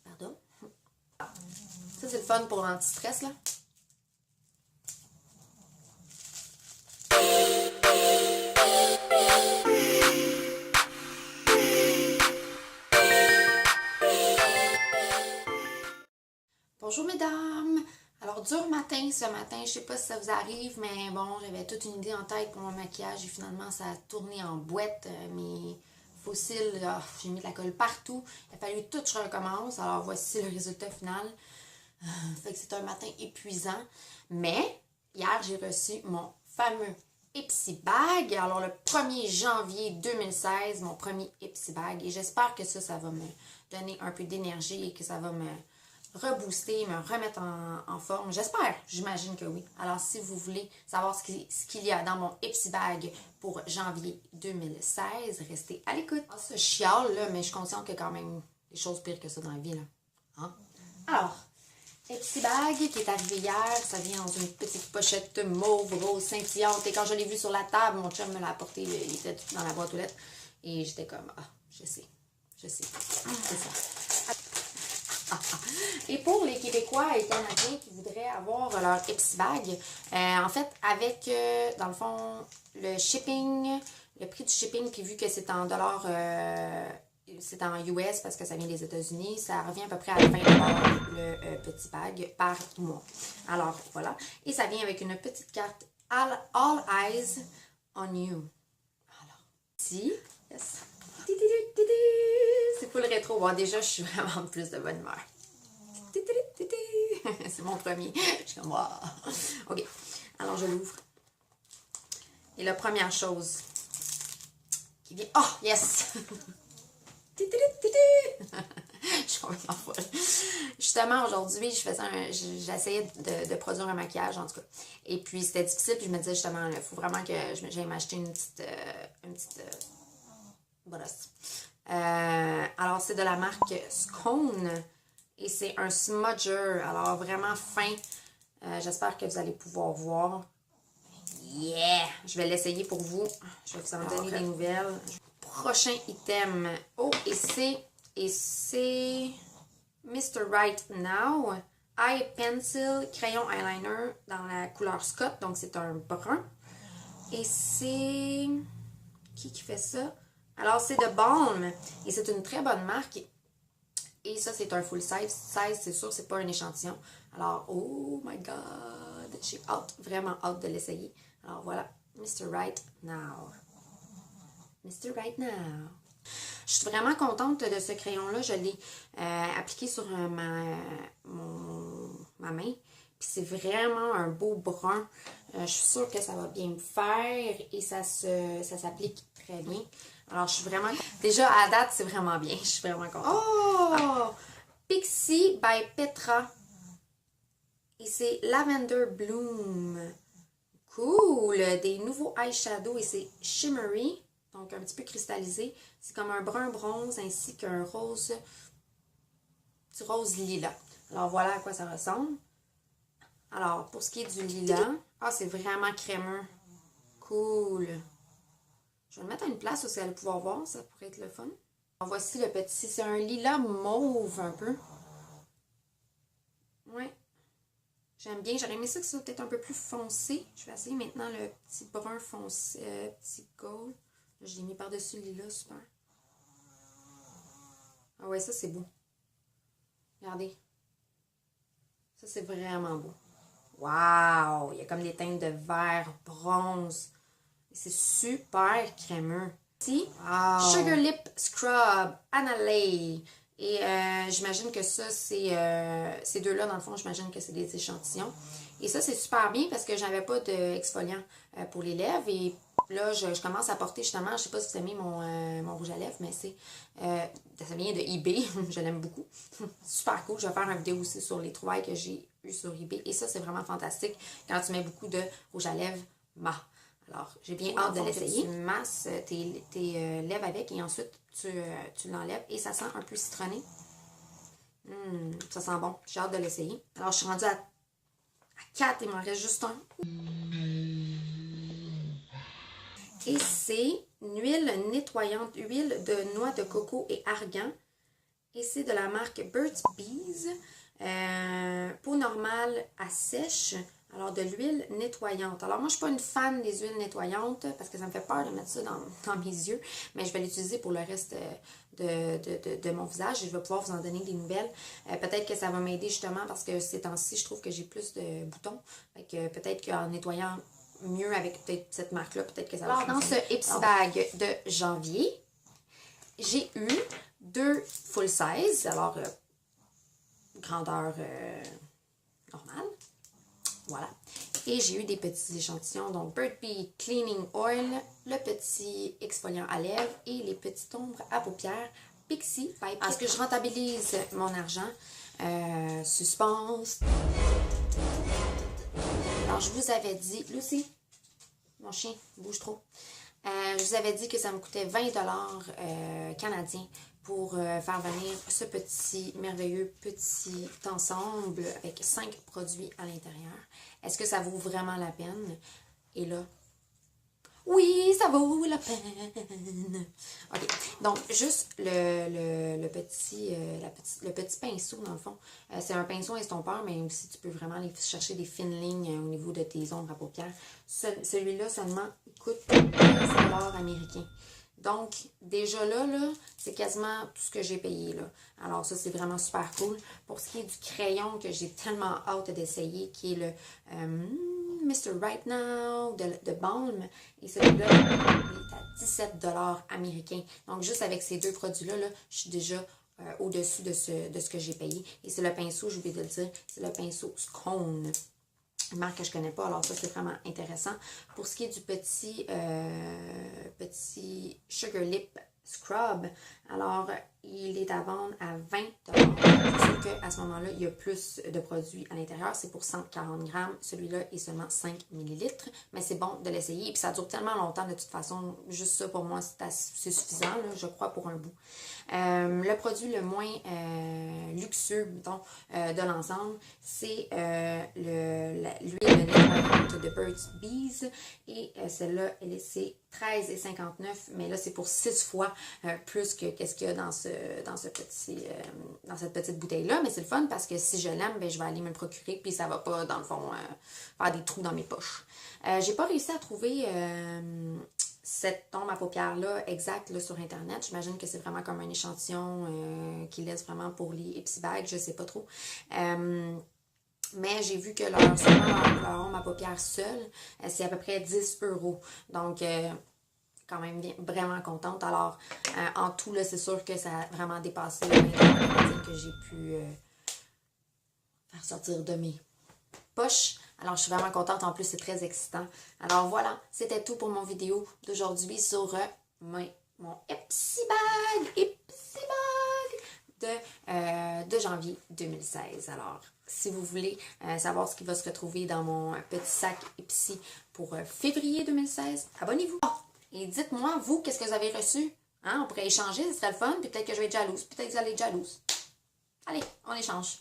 Pardon. Ça, c'est le fun pour l'anti-stress, là. Bonjour mesdames! Alors dur matin ce matin, je sais pas si ça vous arrive, mais bon, j'avais toute une idée en tête pour mon maquillage et finalement ça a tourné en boîte. Mes faux cils, j'ai mis de la colle partout. Il a fallu tout que je recommence, alors voici le résultat final. Fait que c'est un matin épuisant, mais hier j'ai reçu mon fameux Ipsy Bag. Alors le 1er janvier 2016, mon premier Ipsy Bag et j'espère que ça va me donner un peu d'énergie et que ça va me rebooster, me remettre en forme. J'espère, j'imagine que oui. Alors, si vous voulez savoir ce qu'il y a dans mon Ipsy Bag pour janvier 2016, restez à l'écoute. Je chiale, là, mais je suis consciente qu'il y a quand même des choses pires que ça dans la vie, là. Hein? Alors, Ipsy Bag qui est arrivé hier, ça vient dans une petite pochette mauve, rose, scintillante. Et quand je l'ai vu sur la table, mon chum me l'a apporté, il était dans la boîte aux lettres. Et j'étais comme, je sais. C'est ça. Et pour les Québécois et Canadiens qui voudraient avoir leur Ipsy Bag, en fait, avec, dans le fond, le shipping, le prix du shipping, puis vu que c'est en dollars, c'est en US parce que ça vient des États-Unis, ça revient à peu près à 20 $ le petit bag par mois. Alors, voilà. Et ça vient avec une petite carte All Eyes on You. Alors, ici, yes. C'est full rétro. Bon, déjà, je suis vraiment plus de bonne humeur. C'est mon premier. Je suis comme, wow. OK. Alors, je l'ouvre. Et la première chose qui vient... Oh, yes! Je suis complètement folle. Justement, aujourd'hui, j'essayais de produire un maquillage, en tout cas. Et puis, c'était difficile. Puis, je me disais, justement, il faut vraiment que j'aille m'acheter une petite brosse. Alors, c'est de la marque Scone. Et c'est un smudger. Alors, vraiment fin. J'espère que vous allez pouvoir voir. Yeah! Je vais l'essayer pour vous. Je vais vous en donner des nouvelles. Prochain item. Oh, et c'est Mr. Right Now. Eye Pencil Crayon Eyeliner dans la couleur Scott. Donc, c'est un brun. Et c'est... Qui fait ça? Alors, c'est de Balm. Et c'est une très bonne marque. Et ça, c'est un full size. C'est sûr, c'est pas un échantillon. Alors, oh my God! J'ai vraiment hâte de l'essayer. Alors, voilà. Mr. Right Now. Mr. Right Now. Je suis vraiment contente de ce crayon-là. Je l'ai appliqué sur ma main. Puis c'est vraiment un beau brun. Je suis sûre que ça va bien me faire et ça s'applique très bien. Alors, je suis vraiment... Déjà, à date, c'est vraiment bien. Je suis vraiment contente. Oh! Pixie by Petra. Et c'est Lavender Bloom. Cool! Des nouveaux eyeshadows et c'est shimmery. Donc, un petit peu cristallisé. C'est comme un brun bronze ainsi qu'un rose... du rose lilas. Alors, voilà à quoi ça ressemble. Alors, pour ce qui est du lilas... Ah, c'est vraiment crémeux. Cool! Je vais le mettre à une place où vous allez pouvoir voir, ça pourrait être le fun. Alors, voici le petit, c'est un lilas mauve un peu. Ouais. J'aime bien, j'aurais aimé ça que ça soit peut-être un peu plus foncé. Je vais essayer maintenant le petit brun foncé, petit gold. Là, je l'ai mis par-dessus le lilas, super. Ah ouais, ça c'est beau. Regardez. Ça c'est vraiment beau. Waouh! Il y a comme des teintes de vert, bronze. C'est super crémeux. Ici, wow. Sugar Lip Scrub, Analay. Et j'imagine que ça, c'est ces deux-là, dans le fond, j'imagine que c'est des échantillons. Et ça, c'est super bien parce que j'avais pas d'exfoliant pour les lèvres. Et là, je commence à porter justement, je sais pas si vous aimez mon rouge à lèvres, mais ça vient de eBay. Je l'aime beaucoup. Super cool. Je vais faire une vidéo aussi sur les trouvailles que j'ai eues sur eBay. Et ça, c'est vraiment fantastique quand tu mets beaucoup de rouge à lèvres mat. Alors, j'ai bien hâte de l'essayer. Tu masses tes lèvres avec et ensuite tu l'enlèves et ça sent un peu citronné. Ça sent bon. J'ai hâte de l'essayer. Alors, je suis rendue à 4, il m'en reste juste un. Et c'est une huile nettoyante, huile de noix de coco et argan. Et c'est de la marque Burt's Bees. Peau normale à sèche. Alors, de l'huile nettoyante. Alors, moi, je ne suis pas une fan des huiles nettoyantes parce que ça me fait peur de mettre ça dans mes yeux. Mais je vais l'utiliser pour le reste de mon visage et je vais pouvoir vous en donner des nouvelles. Peut-être que ça va m'aider justement parce que ces temps-ci, je trouve que j'ai plus de boutons. Fait que peut-être qu'en nettoyant mieux avec peut-être cette marque-là, peut-être que ça va fonctionner. Dans ce Ipsy Bag de janvier, j'ai eu 2 full size. Alors, grandeur normale. Voilà. Et j'ai eu des petits échantillons, donc Burt's Bees Cleaning Oil, le petit exfoliant à lèvres et les petites ombres à paupières Pixie by Pit. Est-ce que je rentabilise mon argent? Suspense. Alors, je vous avais dit, Lucie, mon chien bouge trop. Je vous avais dit que ça me coûtait 20 canadiens pour faire venir ce petit, merveilleux petit ensemble avec 5 produits à l'intérieur. Est-ce que ça vaut vraiment la peine? Et là, oui, ça vaut la peine. OK, donc juste le petit pinceau, dans le fond. C'est un pinceau estompeur, mais aussi tu peux vraiment aller chercher des fines lignes au niveau de tes ombres à paupières. Celui-là seulement coûte 15 $ américains. Donc, déjà là, c'est quasiment tout ce que j'ai payé, là. Alors, ça, c'est vraiment super cool. Pour ce qui est du crayon que j'ai tellement hâte d'essayer, qui est le Mr. Right Now de Balm. Et celui-là, il est à 17 $ américains. Donc, juste avec ces 2 produits-là, je suis déjà au-dessus de ce que j'ai payé. Et c'est le pinceau, j'ai oublié de le dire, c'est le pinceau Scone. Une marque que je ne connais pas, alors ça c'est vraiment intéressant. Pour ce qui est du petit Sugar Lip Scrub, alors il est à vendre à 20 $. C'est sûr qu'à ce moment-là, il y a plus de produits à l'intérieur. C'est pour 140 grammes. Celui-là est seulement 5 ml. Mais c'est bon de l'essayer. Et puis ça dure tellement longtemps de toute façon. Juste ça pour moi, c'est suffisant, là, je crois, pour un bout. Le produit le moins luxueux, mettons, de l'ensemble, c'est l'huile nettoyante de Burt's Bees. Et celle-là, c'est 13,59 $, mais là, c'est pour 6 fois plus que qu'est-ce qu'il y a dans cette petite bouteille-là. Mais c'est le fun parce que si je l'aime, ben, je vais aller me le procurer, puis ça va pas, dans le fond, faire des trous dans mes poches. J'ai pas réussi à trouver cette tombe à paupières-là exacte là, sur Internet. J'imagine que c'est vraiment comme un échantillon qui laisse vraiment pour les Ipsy Bags, je sais pas trop. Mais j'ai vu que leur ombre à paupières seule, c'est à peu près 10 €. Donc, quand même vraiment contente. Alors, en tout, là, c'est sûr que ça a vraiment dépassé le 20 $ que j'ai pu faire sortir de mes poches. Alors, je suis vraiment contente. En plus, c'est très excitant. Alors, voilà. C'était tout pour mon vidéo d'aujourd'hui sur mon Ipsy Bag de janvier 2016. Alors, si vous voulez savoir ce qui va se retrouver dans mon petit sac Ipsy pour février 2016, abonnez-vous. Et dites-moi, vous, qu'est-ce que vous avez reçu? Hein? On pourrait échanger, ce serait le fun. Puis peut-être que je vais être jalouse. Peut-être que vous allez être jalouse. Allez, on échange.